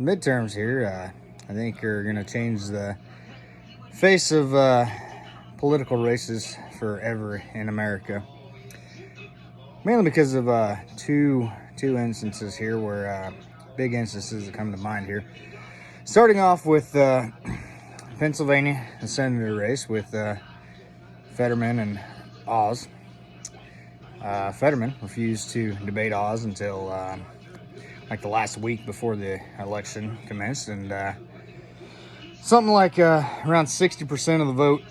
midterms here, I think are going to change the face of political races forever in America. Mainly because of two instances here where big instances that come to mind here. Starting off with Pennsylvania, the senator race with Fetterman and Oz. Fetterman refused to debate Oz until like the last week before the election commenced, and something like around 60% of the vote,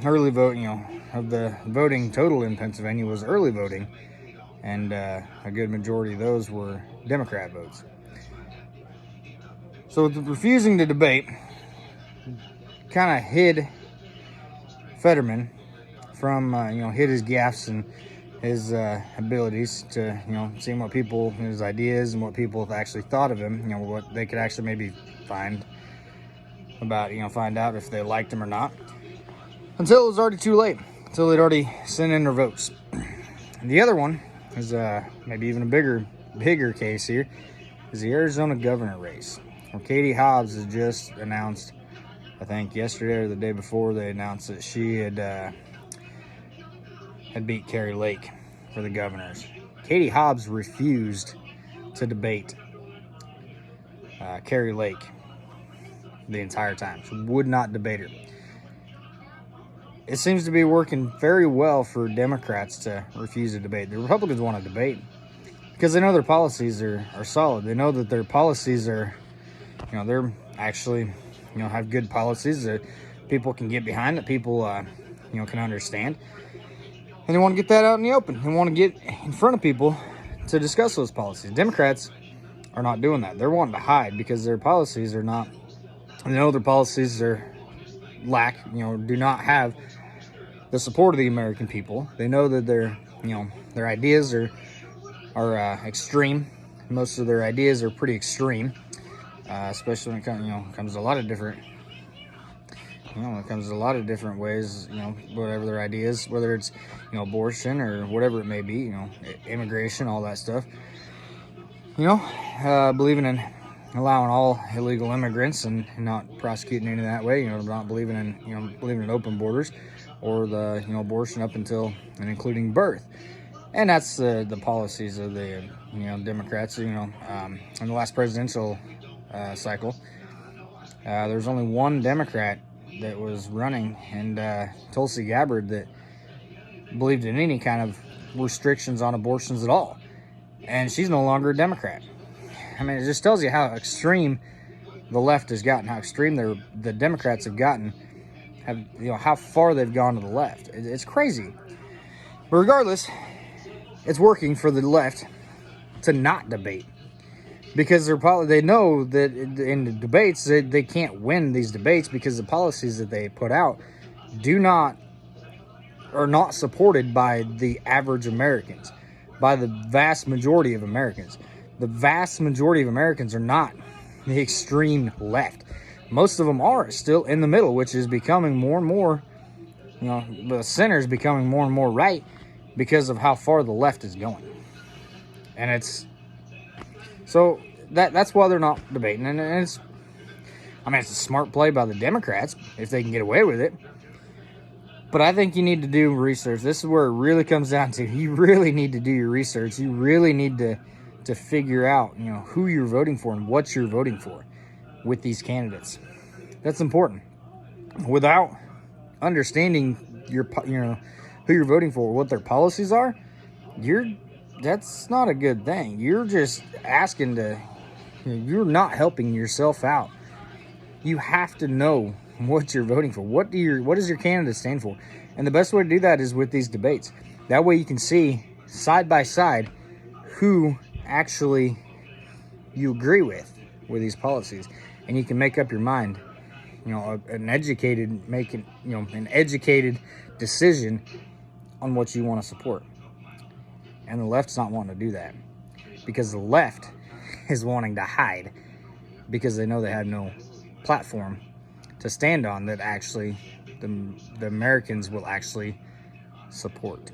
early vote, of the voting total in Pennsylvania was early voting, and a good majority of those were Democrat votes. So refusing to debate kind of hid Fetterman from, hid his gaffes and his abilities to, seeing what people, his ideas and what people actually thought of him, what they could actually maybe find out if they liked him or not, until it was already too late, until they'd already sent in their votes. And the other one is maybe even a bigger case here, is the Arizona governor race, where Katie Hobbs has just announced, I think yesterday or the day before, they announced that she had beat Kari Lake for the governors. Katie Hobbs refused to debate Kari Lake the entire time. She would not debate her. It seems to be working very well for Democrats to refuse to debate. The Republicans want to debate because they know their policies are solid. They know that their policies are, they're actually, have good policies that people can get behind, that people, can understand. And they want to get that out in the open. They want to get in front of people to discuss those policies. Democrats are not doing that. They're wanting to hide because their policies are not, they know their policies do not have the support of the American people. They know that their ideas are extreme. Most of their ideas are pretty extreme, especially when it comes to a lot of different, ways, whatever their ideas, whether it's, abortion or whatever it may be, immigration, all that stuff. Believing in allowing all illegal immigrants and not prosecuting any that way, not believing in open borders or the, abortion up until and including birth. And that's the policies of the, Democrats, in the last presidential cycle. There was only one Democrat that was running, and Tulsi Gabbard, that believed in any kind of restrictions on abortions at all. And she's no longer a Democrat. I mean, it just tells you how extreme the left has gotten, how extreme the Democrats have gotten, how far they've gone to the left. It's crazy. But regardless, it's working for the left to not debate, because they know that in the debates they can't win these debates because the policies that they put out are not supported by the average Americans, by the vast majority of Americans. The vast majority of Americans are not the extreme left. Most of them are still in the middle, which is becoming more and more, the center is becoming more and more right because of how far the left is going. And so that's why they're not debating. And it's a smart play by the Democrats if they can get away with it. But I think you need to do research. This is where it really comes down to. You really need to do your research. You really need to figure out, who you're voting for and what you're voting for with these candidates. That's important. Without understanding who you're voting for, what their policies are, that's not a good thing. You're just asking you're not helping yourself out. You have to know what you're voting for. What does your candidate stand for? And the best way to do that is with these debates. That way you can see side by side who actually you agree with these policies, and you can make up your mind, an educated decision on what you want to support. And the left's not wanting to do that, because the left is wanting to hide, because they know they have no platform to stand on that actually the Americans will actually support.